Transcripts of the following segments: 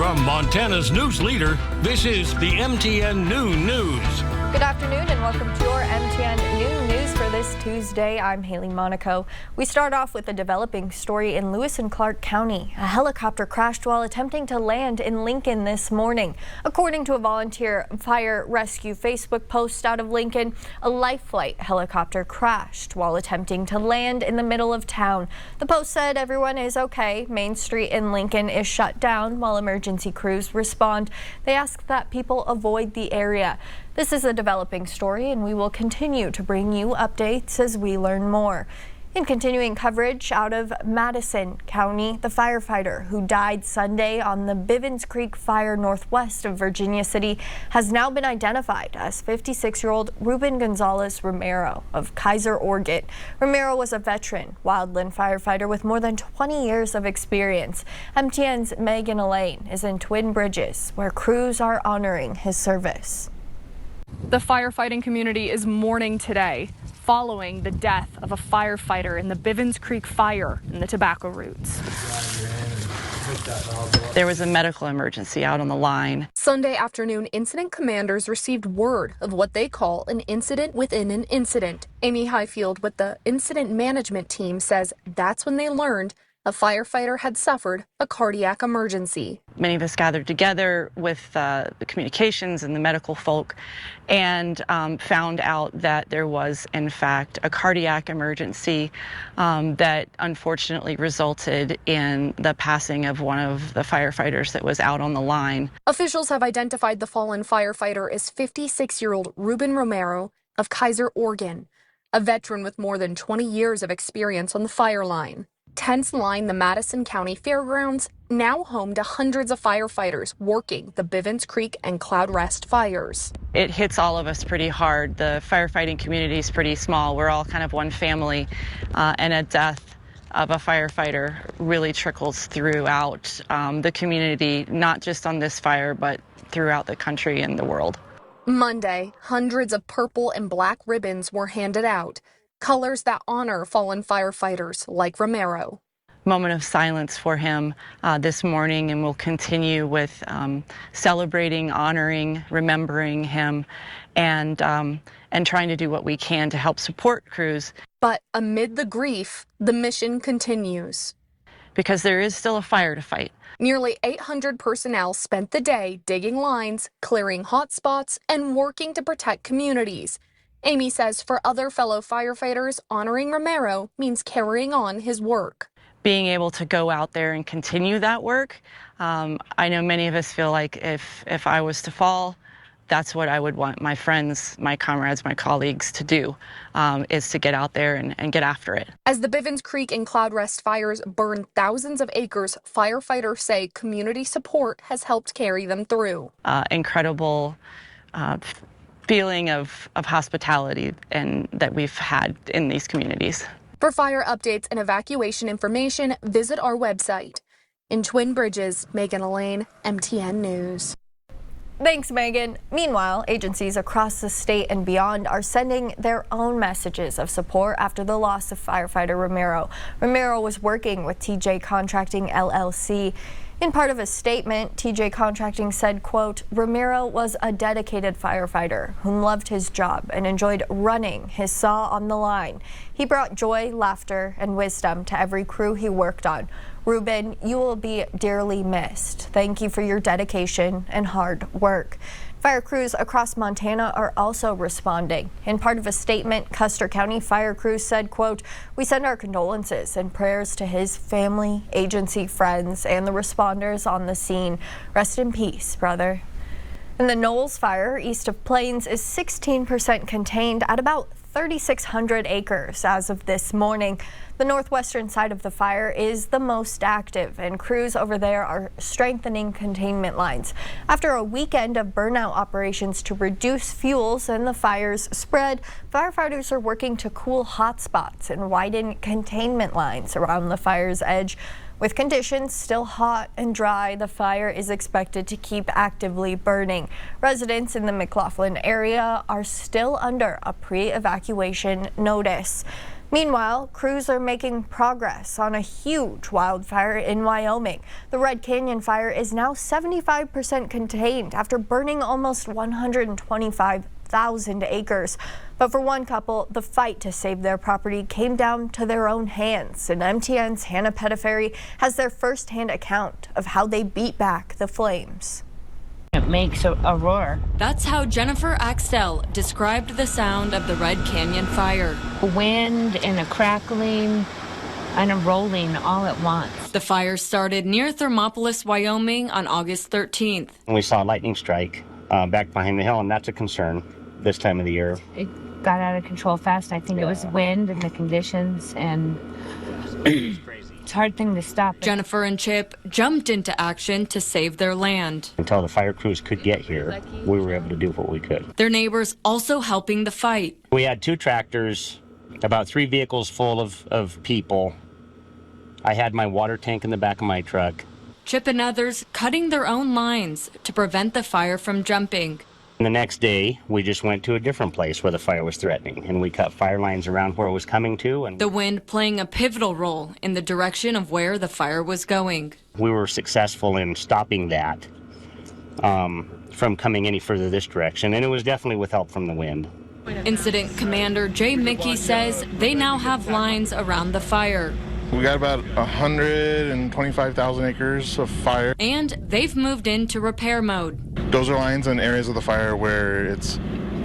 From Montana's news leader, this is the MTN Noon News. Good afternoon and welcome to your MTN Noon News for this Tuesday. I'm Hailey, Monaco. We start off with a developing story in Lewis and Clark County. A helicopter crashed while attempting to land in Lincoln this morning. According to a volunteer fire rescue Facebook post out of Lincoln, a life flight helicopter crashed while attempting to land in the middle of town. The post said everyone is okay. Main Street in Lincoln is shut down while emergency crews respond. They ask that people avoid the area. This is a developing story, and we will continue to bring you updates as we learn more. In continuing coverage out of Madison County, the firefighter who died Sunday on the Bivens Creek fire northwest of Virginia City has now been identified as 56-year-old Ruben Gonzalez Romero of Kaiser, Oregon. Romero was a veteran wildland firefighter with more than 20 years of experience. MTN's Megan Elaine is in Twin Bridges, where crews are honoring his service. The firefighting community is mourning today following the death of a firefighter in the Bivens Creek fire in the Tobacco Roots. There was a medical emergency out on the line. Sunday afternoon, incident commanders received word of what they call an incident within an incident. Amy Highfield with the incident management team says that's when they learned a firefighter had suffered a cardiac emergency. Many of us gathered together with the communications and the medical folk and found out that there was, in fact, a cardiac emergency that unfortunately resulted in the passing of one of the firefighters that was out on the line. Officials have identified the fallen firefighter as 56-year-old Ruben Romero of Kaiser, Oregon, a veteran with more than 20 years of experience on the fire line. Tents line the Madison County Fairgrounds, now home to hundreds of firefighters working the Bivens Creek and Cloud Rest fires. It hits all of us pretty hard. The firefighting community is pretty small. We're all kind of one family, and a death of a firefighter really trickles throughout the community, not just on this fire, but throughout the country and the world. Monday, hundreds of purple and black ribbons were handed out, colors that honor fallen firefighters like Romero. Moment of silence for him this morning, and we'll continue with celebrating, honoring, remembering him, and trying to do what we can to help support crews. But amid the grief, the mission continues. Because there is still a fire to fight. Nearly 800 personnel spent the day digging lines, clearing hot spots, and working to protect communities. Amy says for other fellow firefighters, honoring Romero means carrying on his work. Being able to go out there and continue that work, I know many of us feel like if I was to fall, that's what I would want my friends, my comrades, my colleagues to do, is to get out there and get after it. As the Bivens Creek and Cloud Rest fires burn thousands of acres, firefighters say community support has helped carry them through. Incredible feeling of hospitality and that we've had in these communities. For fire updates and evacuation information, visit our website. In Twin Bridges, Megan Elaine, MTN News. Thanks, Megan. Meanwhile, agencies across the state and beyond are sending their own messages of support after the loss of firefighter Romero. Romero was working with TJ Contracting LLC. In part of a statement, TJ Contracting said, quote, Romero was a dedicated firefighter who loved his job and enjoyed running his saw on the line. He brought joy, laughter, and wisdom to every crew he worked on. Ruben, you will be dearly missed. Thank you for your dedication and hard work. Fire crews across Montana are also responding. In part of a statement, Custer County fire crews said, quote, we send our condolences and prayers to his family, agency friends, and the responders on the scene. Rest in peace, brother. And the Knowles fire east of Plains is 16% contained at about 3,600 acres as of this morning. The northwestern side of the fire is the most active, and crews over there are strengthening containment lines. After a weekend of burnout operations to reduce fuels and the fire's spread, firefighters are working to cool hot spots and widen containment lines around the fire's edge. With conditions still hot and dry, the fire is expected to keep actively burning. Residents in the McLaughlin area are still under a pre-evacuation notice. Meanwhile, crews are making progress on a huge wildfire in Wyoming. The Red Canyon fire is now 75% contained after burning almost 125,000 acres. But for one couple, the fight to save their property came down to their own hands. And MTN's Hannah Pettiferry has their firsthand account of how they beat back the flames. It makes a roar. That's how Jennifer Axtell described the sound of the Red Canyon fire. A wind and a crackling and a rolling all at once. The fire started near Thermopolis, Wyoming on August 13th. We saw a lightning strike back behind the hill, and that's a concern this time of the year. It got out of control fast. I think it was wind and the conditions, and it's a hard thing to stop. Jennifer and Chip jumped into action to save their land. Until the fire crews could get here, we were able to do what we could. Their neighbors also helping the fight. We had 2 tractors, about 3 vehicles full of people. I had my water tank in the back of my truck. Chip and others cutting their own lines to prevent the fire from jumping. And the next day, we just went to a different place where the fire was threatening, and we cut fire lines around where it was coming to. And the wind playing a pivotal role in the direction of where the fire was going. We were successful in stopping that from coming any further this direction, and it was definitely with help from the wind. Incident Commander Jay Mickey says they now have lines around the fire. We got about 125,000 acres of fire. And they've moved into repair mode. Those are lines in areas of the fire where it's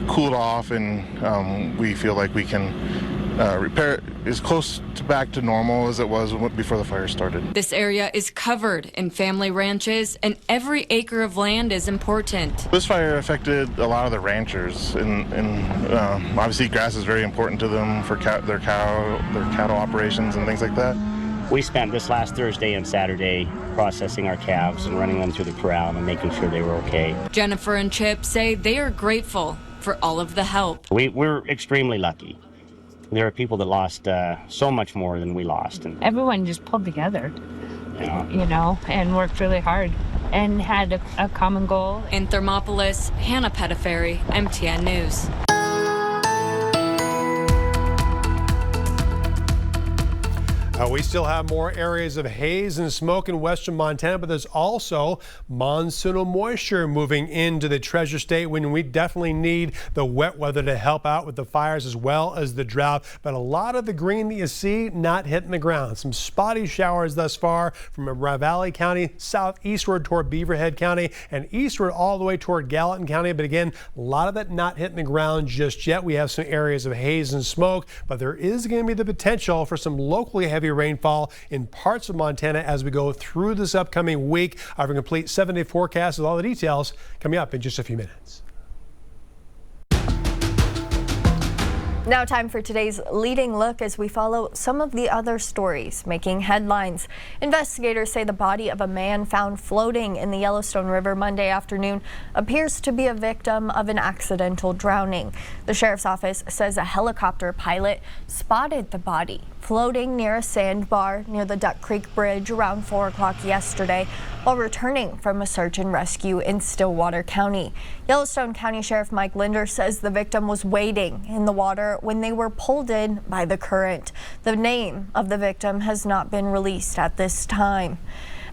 cooled off, and we feel like we can repair it as close to back to normal as it was before the fire started. This area is covered in family ranches, and every acre of land is important. This fire affected a lot of the ranchers, and obviously grass is very important to them for their cattle operations and things like that. We spent this last Thursday and Saturday processing our calves and running them through the corral and making sure they were okay. Jennifer and Chip say they are grateful for all of the help. We're extremely lucky. There are people that lost so much more than we lost. And everyone just pulled together, yeah, and worked really hard and had a common goal. In Thermopolis, Hannah Pettiferry, MTN News. We still have more areas of haze and smoke in western Montana, but there's also monsoonal moisture moving into the Treasure State when we definitely need the wet weather to help out with the fires as well as the drought. But a lot of the green that you see not hitting the ground. Some spotty showers thus far from Ravalli County southeastward toward Beaverhead County and eastward all the way toward Gallatin County. But again, a lot of that not hitting the ground just yet. We have some areas of haze and smoke, but there is going to be the potential for some locally heavy rainfall in parts of Montana as we go through this upcoming week. I have a complete 7-day forecast with all the details coming up in just a few minutes. Now time for today's leading look as we follow some of the other stories making headlines. Investigators say the body of a man found floating in the Yellowstone River Monday afternoon appears to be a victim of an accidental drowning. The sheriff's office says a helicopter pilot spotted the body floating near a sandbar near the Duck Creek Bridge around 4 o'clock yesterday while returning from a search and rescue in Stillwater County. Yellowstone County Sheriff Mike Linder says the victim was wading in the water when they were pulled in by the current. The name of the victim has not been released at this time.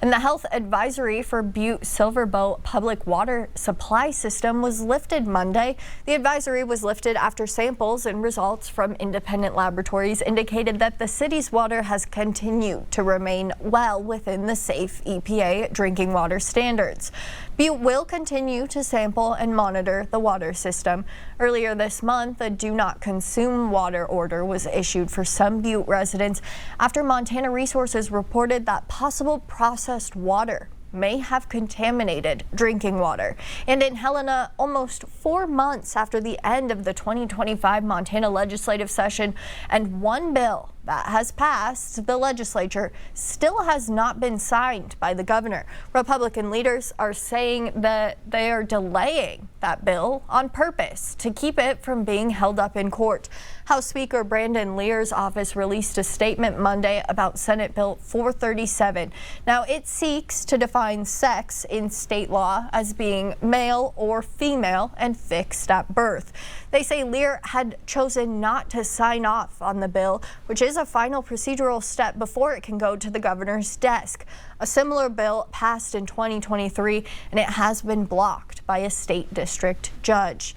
And the health advisory for Butte Silverboat Public Water Supply System was lifted Monday. The advisory was lifted after samples and results from independent laboratories indicated that the city's water has continued to remain well within the safe EPA drinking water standards. Butte will continue to sample and monitor the water system. Earlier this month, a do not consume water order was issued for some Butte residents after Montana Resources reported that possible processed water may have contaminated drinking water. And in Helena, almost 4 months after the end of the 2025 Montana legislative session and one bill that has passed, the legislature still has not been signed by the governor. Republican leaders are saying that they are delaying that bill on purpose to keep it from being held up in court. House Speaker Brandon Lear's office released a statement Monday about Senate Bill 437. Now, it seeks to define sex in state law as being male or female and fixed at birth. They say Lear had chosen not to sign off on the bill, which is a final procedural step before it can go to the governor's desk. A similar bill passed in 2023, and it has been blocked by a state district judge.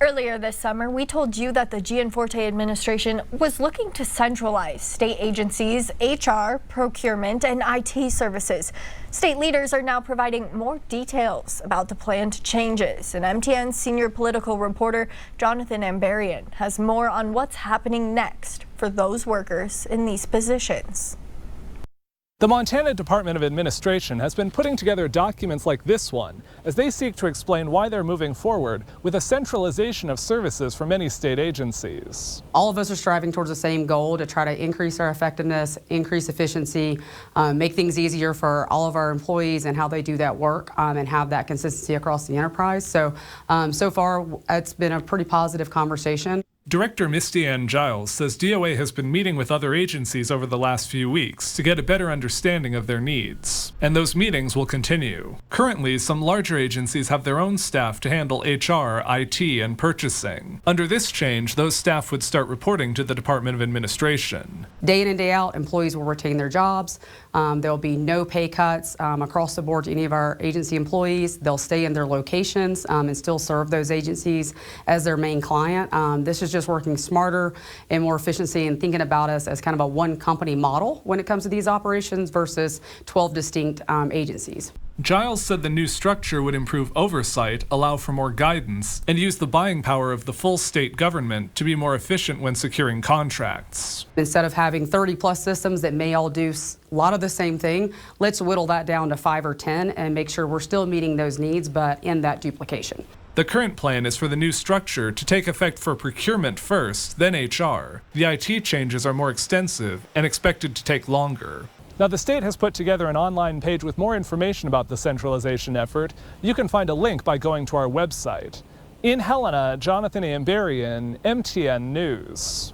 Earlier this summer, we told you that the Gianforte administration was looking to centralize state agencies, HR, procurement, and IT services. State leaders are now providing more details about the planned changes, and MTN senior political reporter Jonathan Ambarian has more on what's happening next for those workers in these positions. The Montana Department of Administration has been putting together documents like this one as they seek to explain why they're moving forward with a centralization of services for many state agencies. All of us are striving towards the same goal to try to increase our effectiveness, increase efficiency, make things easier for all of our employees and how they do that work and have that consistency across the enterprise. So far, it's been a pretty positive conversation. Director Misty Ann Giles says DOA has been meeting with other agencies over the last few weeks to get a better understanding of their needs, and those meetings will continue. Currently, some larger agencies have their own staff to handle HR, IT, and purchasing. Under this change, those staff would start reporting to the Department of Administration. Day in and day out, employees will retain their jobs. There'll be no pay cuts across the board to any of our agency employees. They'll stay in their locations and still serve those agencies as their main client. This is just working smarter and more efficiency and thinking about us as kind of a one company model when it comes to these operations versus 12 distinct agencies. Giles said the new structure would improve oversight, allow for more guidance, and use the buying power of the full state government to be more efficient when securing contracts. Instead of having 30 plus systems that may all do a lot of the same thing, let's whittle that down to 5 or 10 and make sure we're still meeting those needs, but in that duplication. The current plan is for the new structure to take effect for procurement first, then HR. The IT changes are more extensive and expected to take longer. Now, the state has put together an online page with more information about the centralization effort. You can find a link by going to our website. In Helena, Jonathan Ambarian, MTN News.